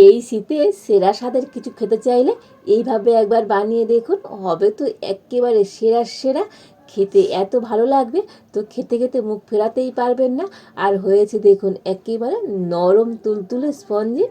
এই শীতে সেরা স্বাদের কিছু খেতে চাইলে এইভাবে একবার বানিয়ে দেখুন, হবে তো একেবারে সেরা সেরা। খেতে এত ভালো লাগবে, তো খেতে খেতে মুখ ফেরাতেই পারবেন না। আর হয়েছে দেখুন একেবারে নরম তুলতুলে স্পঞ্জি,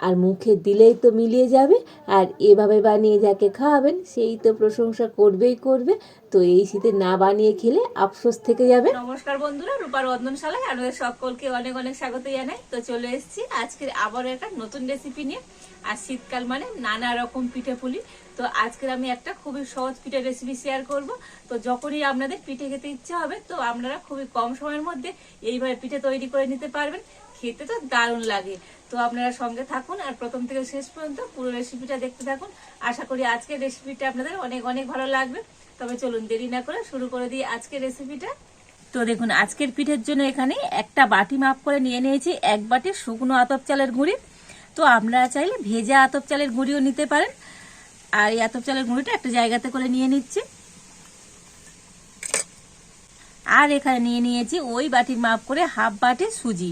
আর মুখে দিলেই তো মিলিয়ে যাবে। আর এভাবে বানিয়ে যাকে খাওয়াবেন সেই তো প্রশংসা করবেই করবে। তো এই শীতে না বানিয়ে খেলে আফসোস থেকে যাবে। নমস্কার বন্ধুরা, রূপার রন্ধনশালায় আপনাদের সকলকে অনেক অনেক স্বাগত জানাই। তো চলে এসেছি আজকে আবারও একটা নতুন রেসিপি নিয়ে। আর শীতকাল মানে নানা রকম পিঠেপুলি। তো আজকের আমি একটা খুবই সহজ পিঠে রেসিপি শেয়ার করব। তো যখনই আপনাদের পিঠে খেতে ইচ্ছা হবে, তো আপনারা খুবই কম সময়ের মধ্যে এইভাবে পিঠে তৈরি করে নিতে পারবেন। খেতে তো দারুণ লাগে। তো আপনারা সঙ্গে থাকুন আর প্রথম থেকে শেষ পর্যন্ত পুরো রেসিপিটা দেখতে থাকুন। আশা করি আজকের রেসিপিটা আপনাদের অনেক অনেক ভালো লাগবে। তবে চলুন দেরি না করে শুরু করে দিই আজকের রেসিপিটা। তো দেখুন, আজকের পিঠের জন্য এখানে একটা বাটি মাপ করে নিয়ে নিয়েছি 1 বাটি শুকনো আতপ চালের গুঁড়ি। তো আপনারা চাইলে ভেজা আতপ চালের গুঁড়িও নিতে পারেন। আর এই আতপ চালের গুঁড়িটা একটা জায়গাতে করে নিয়ে নিচ্ছি। আর এখানে নিয়ে নিয়েছি ওই বাটির মাপ করে হাফ বাটি সুজি।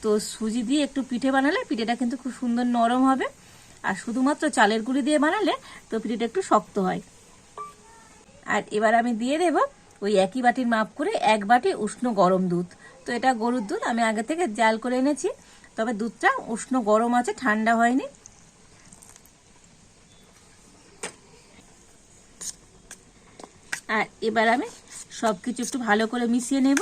তো সুজি দিয়ে একটু পিঠে বানালে পিঠেটা কিন্তু খুব সুন্দর নরম হবে। আর শুধুমাত্র চালের গুঁড়ি দিয়ে বানালে তো পিঠেটা একটু শক্ত হয়। আর এবার আমি দিয়ে দেব ওই একই বাটির মাপ করে 1 বাটি উষ্ণ গরম দুধ। তো এটা গরুর দুধ, আমি আগে থেকে জাল করে এনেছি, তবে দুধটা উষ্ণ গরম আছে, ঠান্ডা হয়নি। আর এবার আমি সবকিছু একটু ভালো করে মিশিয়ে নেব।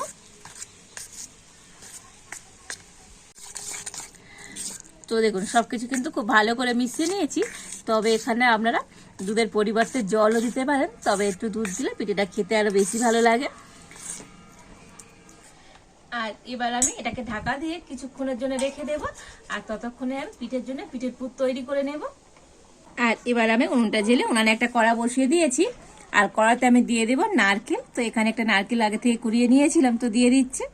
তো দেখুন সবকিছু কিন্তু খুব ভালো করে মিশিয়ে নিয়েছি। তবে এখানে আপনারা দুধের পরিবর্তে জলও দিতে পারেন, তবে একটু দুধ দিলে পিঠেটা খেতে আরো বেশি ভালো লাগে। আর এবার আমি এটাকে ঢাকা দিয়ে কিছুক্ষণের জন্য রেখে দেব। আর ততক্ষণে আমি পিঠের জন্য পিঠের পুর তৈরি করে নেব। আর এবার আমি উনুনটা জেলে উনানে একটা কড়া বসিয়ে দিয়েছি। আর কড়াতে আমি দিয়ে দেব নারকেল। তো এখানে একটা নারকেল আগে থেকে কুড়িয়ে নিয়েছিলাম, তো দিয়ে দিচ্ছি।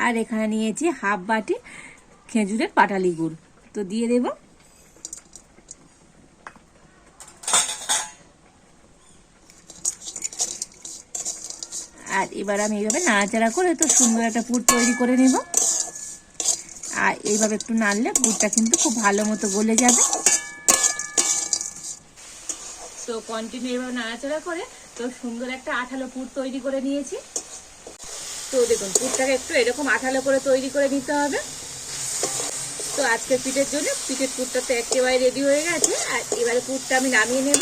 আর এখানে নিয়েছি হাফ বাটি খেজুরের পাটালি গুড়, তো দিয়ে দেব। আর এবার আমি এইভাবে নাড়াচাড়া করে তো সুন্দর একটা পুর তৈরি করে নেব। আর এইভাবে একটু নাড়লে গুড়টা কিন্তু খুব ভালো মতো গলে যাবে। তো কন্টিনিউ এইভাবে নাড়াচাড়া করে তো সুন্দর একটা আঠালো পুর তৈরি করে নিয়েছি। তো দেখুন পুরটাকে একটু এরকম আঠালো করে তৈরি করে নিতে হবে। তো আজকে পিঠের জন্য পিঠের পুরটা তো একেবারে রেডি হয়ে গেছে। আর এবারে পুরটা আমি নামিয়ে নেব।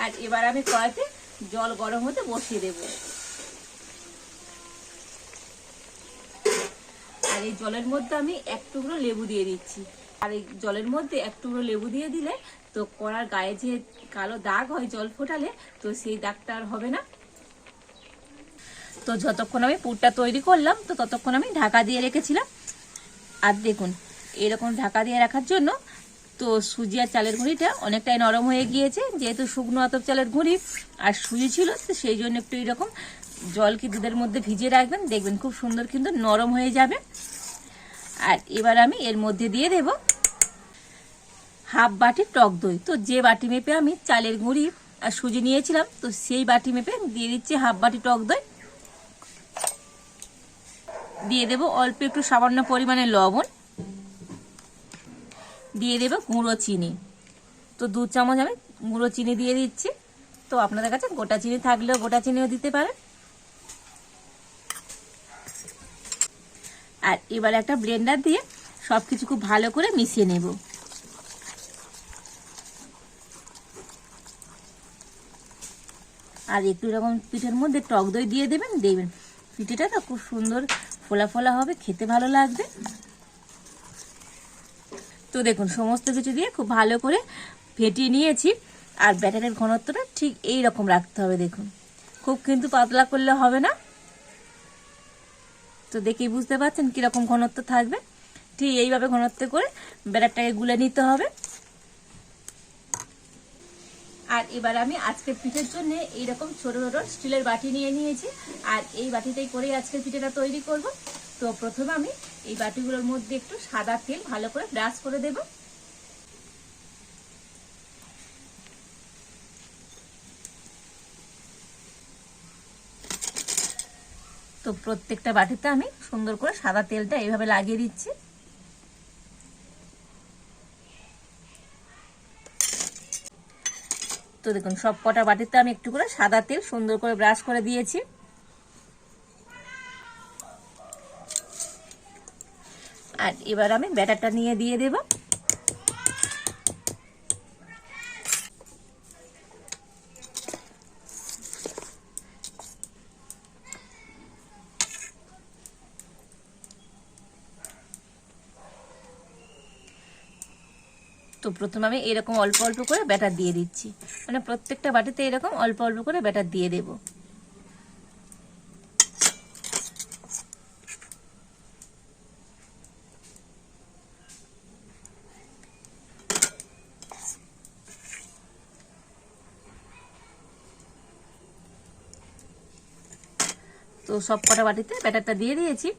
আর এবার আমি কড়াইতে জল গরম হতে বসিয়ে দেব। আর এই জলের মধ্যে আমি 1 টুকরো লেবু দিয়ে দিচ্ছি। আর এই জলের মধ্যে 1 টুকরো লেবু দিয়ে দিলে তো কড়ার গায়ে যে কালো দাগ হয় জল ফোটালে, তো সেই দাগটা আর হবে না। তো যতক্ষণ আমি পুরটা তৈরি করলাম তো ততক্ষণ আমি ঢাকা দিয়ে রেখেছিলাম। আর দেখুন এরকম ঢাকা দিয়ে রাখার জন্য তো সুজি আর চালের গুঁড়িটা অনেকটাই নরম হয়ে গিয়েছে, যেহেতু শুকনো আতপ চালের গুঁড়ি আর সুজি ছিল, তো সেই জন্য একটু এরকম জল কি দুধের মধ্যে ভিজিয়ে রাখবেন, দেখবেন খুব সুন্দর কিন্তু নরম হয়ে যাবে। আর এবার আমি এর মধ্যে দিয়ে দেব হাফ বাটি টক দই। তো যে বাটি মেপে আমি চালের গুঁড়ি আর সুজি নিয়েছিলাম, তো সেই বাটি মেপে দিয়ে দিচ্ছি হাফ বাটি টক দই। দিয়ে দেব অল্প একটু সামান্য পরিমাণে লবণ, দিয়ে দেব গুঁড়ো চিনি। তো 2 চামচ আমি গুঁড়ো চিনি দিয়ে দিচ্ছি। তো আপনাদের কাছে গোটা চিনি থাকলেও গোটা চিনিও দিতে পারেন। আর এবার একটা ব্লেন্ডার দিয়ে সবকিছু খুব ভালো করে মিশিয়ে নেব। আর একটু এরকম পিঠের মধ্যে টক দই দিয়ে দেবেন, দেখবেন পিঠেটা তো খুব সুন্দর ফোলা ফোলা হবে, খেতে ভালো লাগবে। তো দেখুন সমস্ত কিছু দিয়ে খুব ভালো করে ফেটিয়ে নিয়েছি। আর ব্যাটারের ঘনত্বটা ঠিক এই রকম রাখতে হবে। দেখুন খুব কিন্তু পাতলা করলে হবে না। তো দেখেই বুঝতে পারছেন কিরকম ঘনত্ব থাকবে। ঠিক এইভাবে ঘনত্ব করে ব্যাটারটাকে গুলে নিতে হবে। আর এবার আমি আজকের পিঠের জন্য এইরকম ছোট ছোট স্টিলের বাটি নিয়ে নিয়েছি। আর এই বাটিতেই করে আজকের পিঠেটা তৈরি করব। তো প্রথমে আমি এই বাটিগুলোর মধ্যে একটু সাদা তেল ভালো করে ব্রাশ করে দেব। তো প্রত্যেকটা বাটিতে আমি সুন্দর করে সাদা তেলটা এইভাবে লাগিয়ে দিচ্ছি। তো দেখুন সব কটা বাটিতে আমি একটু করে সাদা তেল সুন্দর করে ব্রাশ করে দিয়েছি। আর এবার আমি ব্যাটারটা নিয়ে দিয়ে দেব। তো প্রথমে আমি এরকম অল্প অল্প করে ব্যাটার দিয়ে দিচ্ছি, মানে প্রত্যেকটা বাটিতে এরকম অল্প অল্প করে ব্যাটার দিয়ে দেব। তো সব কটা বাটিতে ব্যাটারটা দিয়ে দিয়েছি,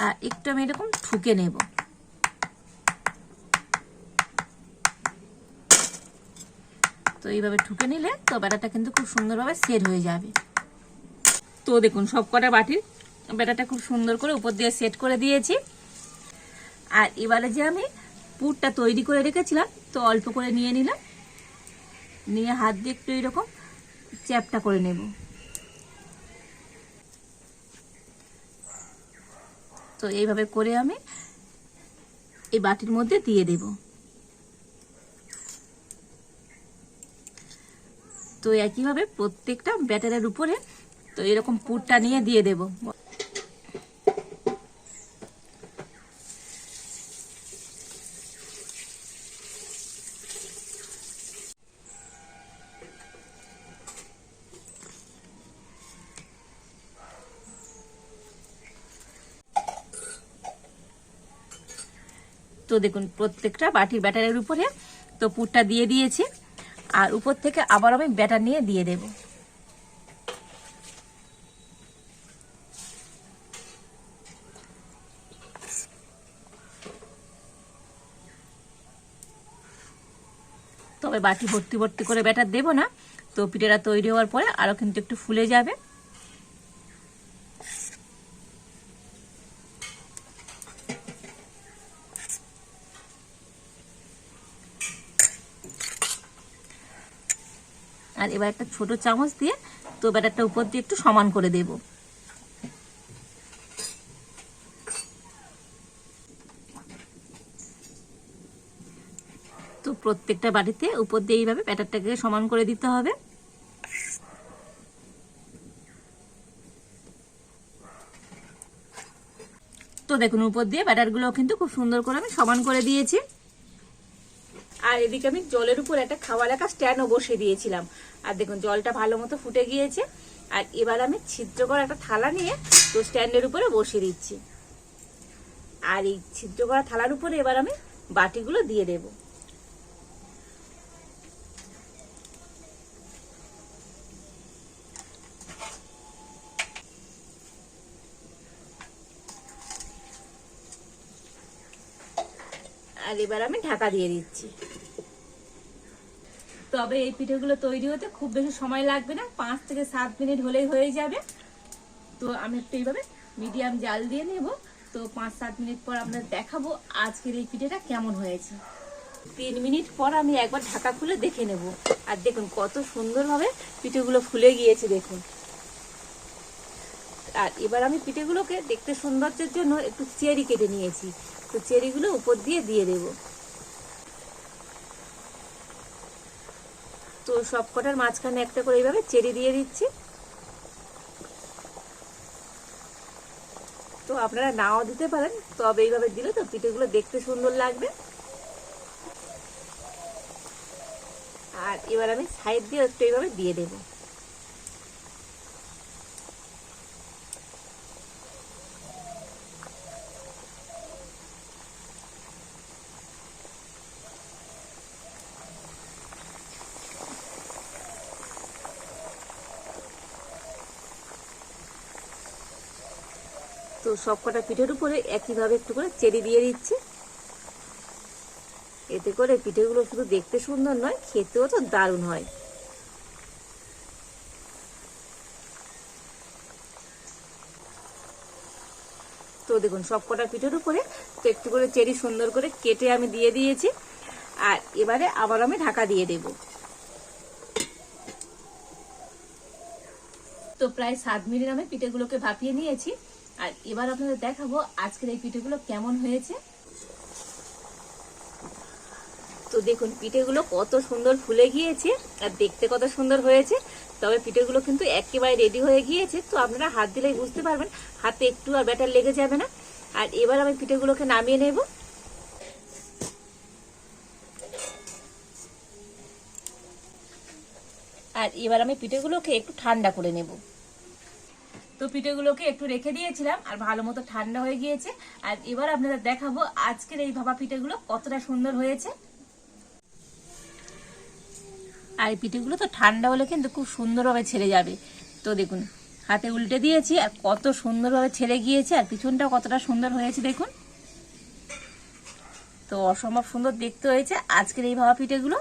আর একটু আমি এরকম ঠুকে নেব। তো এইভাবে ঠুকে নিলে তো ব্যাটারটা কিন্তু খুব সুন্দরভাবে সেট হয়ে যাবে। তো দেখুন সব কটা বাটির ব্যাটারটা খুব সুন্দর করে উপর দিয়ে সেট করে দিয়েছি। আর এবারে যে আমি পুরটা তৈরি করে রেখেছিলাম, তো অল্প করে নিয়ে নিলাম, নিয়ে হাত দিয়ে একটু এরকম চ্যাপটা করে নেব। তো এইভাবে করে আমি এই বাটির মধ্যে দিয়ে দেব। তো একইভাবে প্রত্যেকটা ব্যাটারের উপরে তো এরকম পুরটা নিয়ে দিয়ে দেব। তো দেখুন প্রত্যেকটা বাটির ব্যাটারের উপরে তো পুরটা দিয়ে দিয়েছি, আর উপর থেকে আবার আমি ব্যাটার নিয়ে দিয়ে দেব। তবে বাটি ভর্তি ভর্তি করে ব্যাটার দেব না, তো পিঠেটা তৈরি হওয়ার পরে আরো কিন্তু একটু ফুলে যাবে। আর এবার একটা ছোট চামচ দিয়ে তো ব্যাটারটা উপর দিয়ে একটু সমান করে দেব। তো প্রত্যেকটা বাটিতে উপর দিয়ে এইভাবে ব্যাটারটাকে সমান করে দিতে হবে। তো দেখুন উপর দিয়ে ব্যাটারগুলো কিন্তু খুব সুন্দর করে আমি সমান করে দিয়েছি। আর এদিকে আমি জলের উপর একটা খাওয়া রাখা স্ট্যান্ডও বসিয়ে দিয়েছিলাম। আর দেখুন জলটা ভালো মতো ফুটে গিয়েছে। আর এবার আমি ছিদ্র করা একটা থালা নিয়ে তো স্ট্যান্ডের উপরে বসিয়ে দিচ্ছি। আর এই ছিদ্র করা থালার উপরে এবার আমি বাটিগুলো দিয়ে দেব। আর এবার আমি ঢাকা দিয়ে দিচ্ছি। তবে এই পিঠেগুলো তৈরি হতে খুব বেশি সময় লাগবে না, 5 থেকে 7 মিনিট হলেই হয়ে যাবে। তো আমি একটু এইভাবে মিডিয়াম জাল দিয়ে নেব। তো 5-7 মিনিট পর আপনাদের দেখাবো আজকের এই পিঠেটা কেমন হয়েছে। 3 মিনিট পর আমি একবার ঢাকা খুলে দেখে নেব। আর দেখুন কত সুন্দরভাবে পিঠেগুলো ফুলে গিয়েছে দেখুন। আর এবার আমি পিঠেগুলোকে দেখতে সৌন্দর্যের জন্য একটু চেরি কেটে নিয়েছি, তো চেরিগুলো উপর দিয়ে দিয়ে দেব। তো সব কটার মাঝখানে একটা করে এইভাবে চেরি দিয়ে দিচ্ছি। তো আপনারা নাও দিতে পারেন, তবে এইভাবে দিলে তো পিঠেগুলো দেখতে সুন্দর লাগবে। আর এবার আমি সাইড দিয়ে একটু এইভাবে দিয়ে দেব। তো তো সবকটা পিঠের উপরে একইভাবে একটু করে চেরি দিয়ে দিচ্ছি। এতে করে পিঠেগুলো শুধু দেখতে সুন্দর নয়, খেতেও তো দারুণ হয়। তো দেখুন সবকটা পিঠের উপরে তো একটু করে চেরি সুন্দর করে কেটে আমি দিয়ে দিয়েছি। আর এবারে আবার আমি ঢাকা দিয়ে দেব। তো প্রায় 7 মিনিট আমি পিঠেগুলোকে ভাপিয়ে নিয়েছি। আর এবার আপনাদের দেখাবো আজকের এই পিঠেগুলো কেমন হয়েছে। তো দেখুন পিঠেগুলো কত সুন্দর ফুলে গিয়েছে আর দেখতে কত সুন্দর হয়েছে। তবে পিঠেগুলো কিন্তু একেবারে রেডি হয়ে গিয়েছে। তো আপনারা হাত দিলেই বুঝতে পারবেন, হাতে একটু আর ব্যাটার লেগে যাবে না। আর এবার আমি পিঠেগুলোকে নামিয়ে নেব। আর এবার আমি পিঠেগুলোকে একটু ঠান্ডা করে নেব। তো পিঠেগুলোকে একটু রেখে দিয়েছিলাম আর ভালো মতো ঠান্ডা হয়ে গিয়েছে। আর এবার আপনাদের দেখাবো আজকের এই ভাপা পিঠেগুলো কতটা সুন্দর হয়েছে। আর এই পিঠেগুলো তো ঠান্ডা হলে কিন্তু খুব সুন্দরভাবে ছেড়ে যাবে। তো দেখুন হাতে উল্টে দিয়েছি আর কত সুন্দরভাবে ছেড়ে গিয়েছে। আর পিছনটাও কতটা সুন্দর হয়েছে দেখুন। তো অসম্ভব সুন্দর দেখতে হয়েছে আজকের এই ভাপা পিঠেগুলো।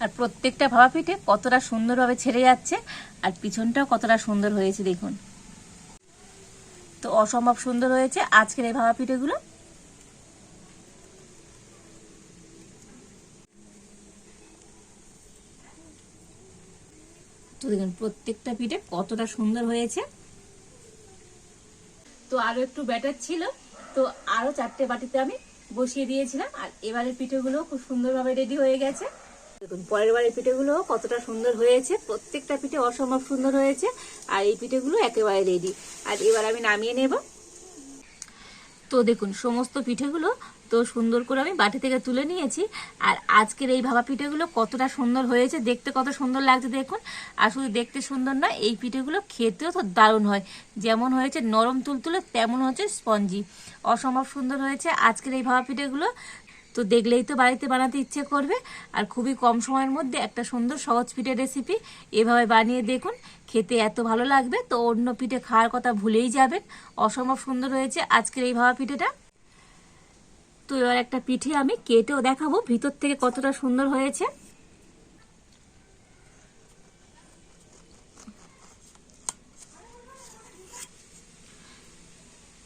আর প্রত্যেকটা ভাপা পিঠে কতটা সুন্দরভাবে ছেড়ে যাচ্ছে আর পিছনটাও কতটা সুন্দর হয়েছে দেখুন। তো অসম্ভব সুন্দর হয়েছে আজকের এই ভাপা পিঠেগুলো। তো দেখুন প্রত্যেকটা পিঠে কতটা সুন্দর হয়েছে। তো আরো একটু ব্যাটার ছিল, তো আরো 4টে বাটিতে আমি বসিয়ে দিয়েছিলাম। আর এবারে পিঠেগুলো খুব সুন্দরভাবে রেডি হয়ে গেছে। দেখুন পরের বারের পিঠেগুলো কতটা সুন্দর হয়েছে, প্রত্যেকটা পিঠে অসম্ভব সুন্দর হয়েছে। আর এই পিঠেগুলো একেবারে রেডি। আর এবার আমি নামিয়ে নেব। তো দেখুন সমস্ত পিঠেগুলো তো সুন্দর করে আমি বাটি থেকে তুলে নিয়েছি। আর আজকের এই ভাপা পিঠেগুলো কতটা সুন্দর হয়েছে, দেখতে কত সুন্দর লাগছে দেখুন। আর শুধু দেখতে সুন্দর নয়, এই পিঠেগুলো খেতেও তো দারুণ হয়। যেমন হয়েছে নরম তুলতুলে, তেমন হচ্ছে স্পঞ্জি। অসম্ভব সুন্দর হয়েছে আজকের এই ভাপা পিঠেগুলো। তো দেখলেই তো বাড়িতে বানাতে ইচ্ছে করবে। আর খুবই কম সময়ের মধ্যে একটা সুন্দর সহজ পিঠের রেসিপি এভাবে বানিয়ে দেখুন, খেতে এত ভালো লাগবে তো অন্য পিঠে খাওয়ার কথা ভুলেই যাবেন। অসম্ভব সুন্দর হয়েছে আজকের এই ভাপা পিঠেটা। তো এবার একটা পিঠে আমি কেটেও দেখাবো ভিতর থেকে কতটা সুন্দর হয়েছে।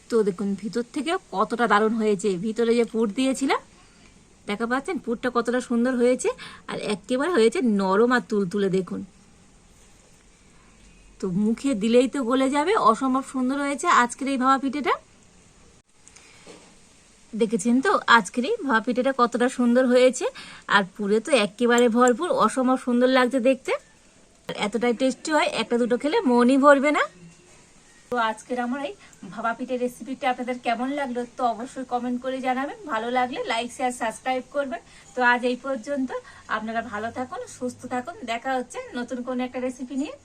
তো দেখুন ভিতর থেকে কতটা দারুণ হয়েছে। ভিতরে যে পুর দিয়েছিলাম দেখা পাচ্ছেন, পুরটা কতটা সুন্দর হয়েছে। আর একেবারে হয়েছে নরম আর তুলতুলে দেখুন। তো মুখে দিলেই তো গলে যাবে। অসম্ভব সুন্দর হয়েছে আজকের এই ভাপা পিঠেটা। দেখেছেন তো আজকের এই ভাপা পিঠেটা কতটা সুন্দর হয়েছে। আর পুরে তো একেবারে ভরপুর, অসম্ভব সুন্দর লাগছে দেখতে। এতটাই টেস্টি হয়, একটা দুটো খেলে মনই ভরবে না। তো আজকের আমার এই ভাপা পিঠের রেসিপিটা আপনাদের কেমন লাগলো তো অবশ্যই কমেন্ট করে জানাবেন। ভালো লাগলে লাইক শেয়ার সাবস্ক্রাইব করবেন। তো আজ এই পর্যন্ত, আপনারা ভালো থাকুন, সুস্থ থাকুন। দেখা হচ্ছে নতুন কোনো একটা রেসিপি নিয়ে।